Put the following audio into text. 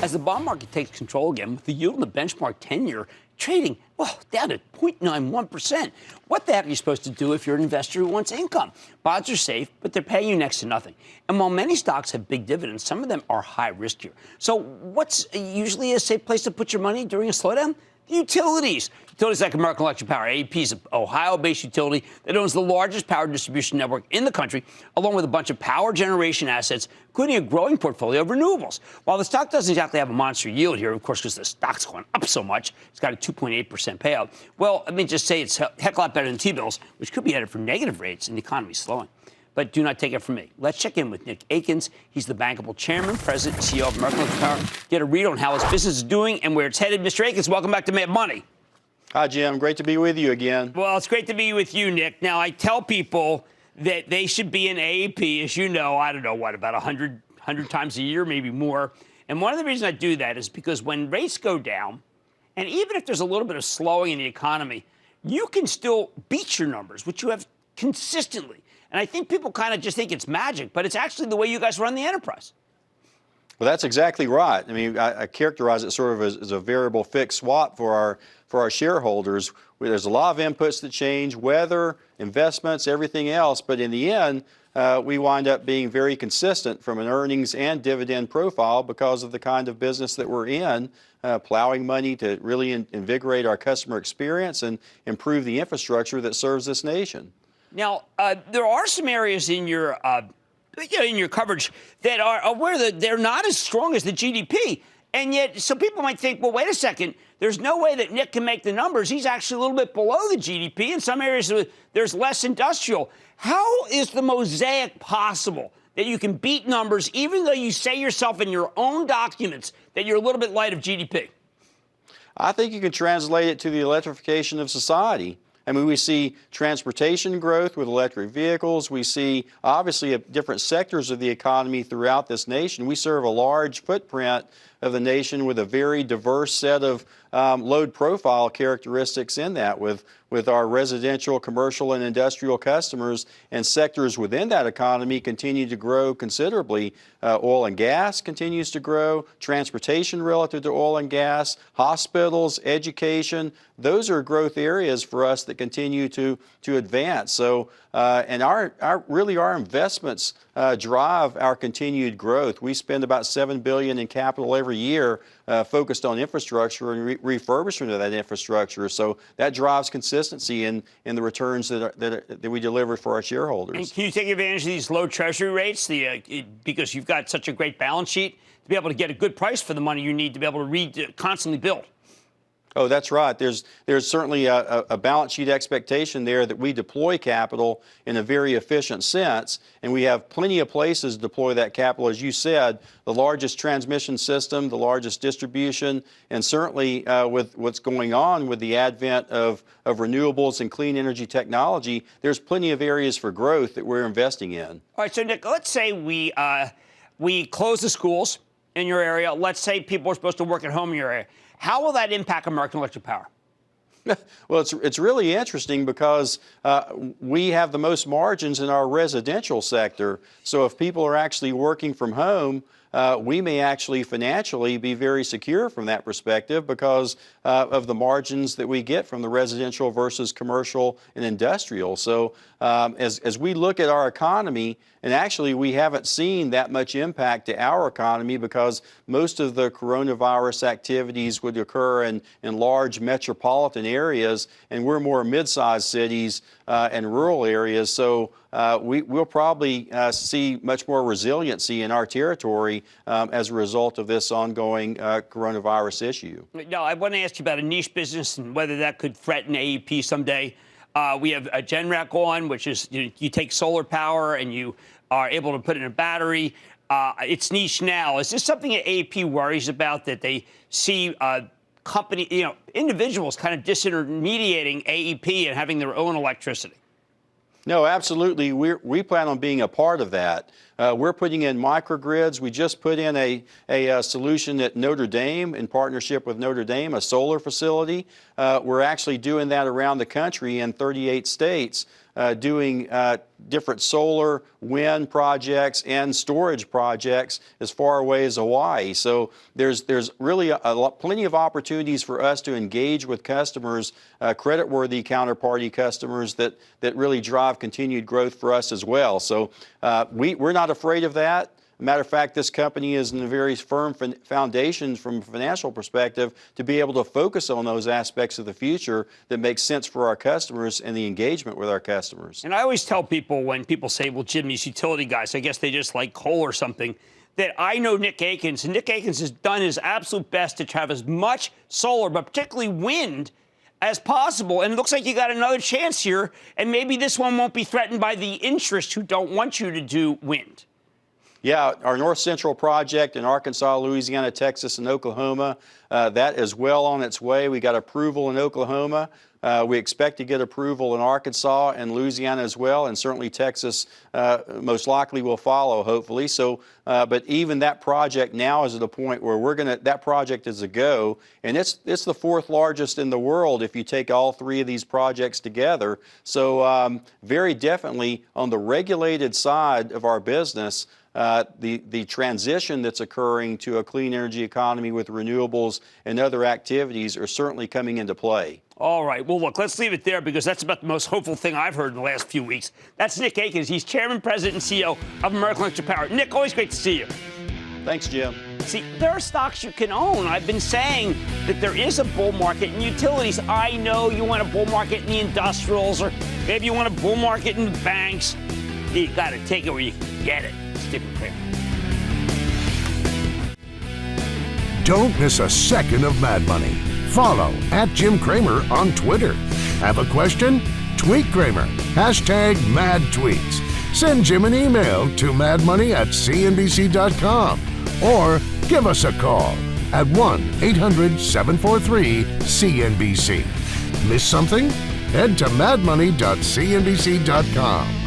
as the bond market takes control again, with the yield in the benchmark 10-year trading, well, down at 0.91%. What the heck are you supposed to do if you're an investor who wants income? Bonds are safe, but they're paying you next to nothing. And while many stocks have big dividends, some of them are high riskier. So what's usually a safe place to put your money during a slowdown? The utilities. Utilities like American Electric Power. AEP is an Ohio-based utility that owns the largest power distribution network in the country, along with a bunch of power generation assets, including a growing portfolio of renewables. While the stock doesn't exactly have a monster yield here, of course, because the stock's going up so much, it's got a 2.8% payout. Well, I mean, just say it's a heck of a lot better than T-bills, which could be headed for negative rates and the economy's slowing. But do not take it from me. Let's check in with Nick Akins. He's the bankable chairman, president, and CEO of American Electric Power. Get a read on how his business is doing and where it's headed. Mr. Akins, welcome back to Mad Money. Hi, Jim. Great to be with you again. Well, it's great to be with you, Nick. Now, I tell people that they should be in AEP, as you know, I don't know, what, about 100 times a year, maybe more. And one of the reasons I do that is because when rates go down, and even if there's a little bit of slowing in the economy, you can still beat your numbers, which you have consistently. And I think people kind of just think it's magic, but it's actually the way you guys run the enterprise. Well, that's exactly right. I mean, I characterize it sort of as a variable fixed swap for our shareholders. There's a lot of inputs that change, weather, investments, everything else. But in the end, we wind up being very consistent from an earnings and dividend profile because of the kind of business that we're in, plowing money to really invigorate our customer experience and improve the infrastructure that serves this nation. Now, there are some areas in your coverage that are where they're not as strong as the GDP. And yet, so people might think, well, wait a second, there's no way that Nick can make the numbers. He's actually a little bit below the GDP. In some areas, there's less industrial. How is the mosaic possible that you can beat numbers even though you say yourself in your own documents that you're a little bit light of GDP? I think you can translate it to the electrification of society. I mean, we see transportation growth with electric vehicles. We see, obviously, different sectors of the economy throughout this nation. We serve a large footprint of the nation with a very diverse set of load profile characteristics in that, with our residential, commercial, and industrial customers, and sectors within that economy continue to grow considerably. Oil and gas continues to grow, transportation relative to oil and gas, hospitals, education. Those are growth areas for us that continue to advance. So, and our investments drive our continued growth. We spend about $7 billion in capital every year focused on infrastructure and refurbishment of that infrastructure. So that drives consistency in the returns that we deliver for our shareholders. And can you take advantage of these low treasury rates because you've got such a great balance sheet to be able to get a good price for the money you need to be able to constantly build? Oh, that's right. There's certainly a balance sheet expectation there that we deploy capital in a very efficient sense, and we have plenty of places to deploy that capital. As you said, the largest transmission system, the largest distribution, and certainly with what's going on with the advent of renewables and clean energy technology, there's plenty of areas for growth that we're investing in. All right, so Nick, let's say we close the schools in your area. Let's say people are supposed to work at home in your area. How will that impact American Electric Power? Well, it's really interesting because we have the most margins in our residential sector. So if people are actually working from home, we may actually financially be very secure from that perspective because of the margins that we get from the residential versus commercial and industrial. So as we look at our economy, and actually we haven't seen that much impact to our economy because most of the coronavirus activities would occur in large metropolitan areas, and we're more mid-sized cities and rural areas. So we'll probably see much more resiliency in our territory as a result of this ongoing coronavirus issue. No, I want to ask you about a niche business and whether that could threaten AEP someday. We have a Generac on, which is you take solar power and you are able to put it in a battery. It's niche now. Is this something that AEP worries about, that they see individuals kind of disintermediating AEP and having their own electricity? No, absolutely. We plan on being a part of that. We're putting in microgrids. We just put in a solution at Notre Dame in partnership with Notre Dame, a solar facility. We're actually doing that around the country in 38 states. doing different solar, wind projects and storage projects as far away as Hawaii. So there's really plenty of opportunities for us to engage with customers, creditworthy counterparty customers that really drive continued growth for us as well. So we're not afraid of that. Matter of fact, this company is in a very firm foundation from a financial perspective to be able to focus on those aspects of the future that make sense for our customers and the engagement with our customers. And I always tell people when people say, well, Jim, these utility guys, I guess they just like coal or something, that I know Nick Akins, and Nick Akins has done his absolute best to have as much solar, but particularly wind, as possible. And it looks like you got another chance here, and maybe this one won't be threatened by the interests who don't want you to do wind. Yeah, our North Central project in Arkansas, Louisiana, Texas, and Oklahoma, that is well on its way. We got approval in Oklahoma. We expect to get approval in Arkansas and Louisiana as well, and certainly Texas most likely will follow, hopefully. So, but even that project now is at a point where that project is a go, and it's the fourth largest in the world if you take all three of these projects together. So very definitely on the regulated side of our business, the transition that's occurring to a clean energy economy with renewables and other activities are certainly coming into play. All right. Well, look, let's leave it there because that's about the most hopeful thing I've heard in the last few weeks. That's Nick Akins. He's Chairman, President, and CEO of American Electric Power. Nick, always great to see you. Thanks, Jim. See, there are stocks you can own. I've been saying that there is a bull market in utilities. I know you want a bull market in the industrials, or maybe you want a bull market in the banks. You got to take it where you can get it. Stick with Cramer. Don't miss a second of Mad Money. Follow @Jim Cramer on Twitter. Have a question? Tweet Cramer. #MadTweets. Send Jim an email to madmoney@cnbc.com or give us a call at 1-800-743-CNBC. Miss something? Head to madmoney.cnbc.com.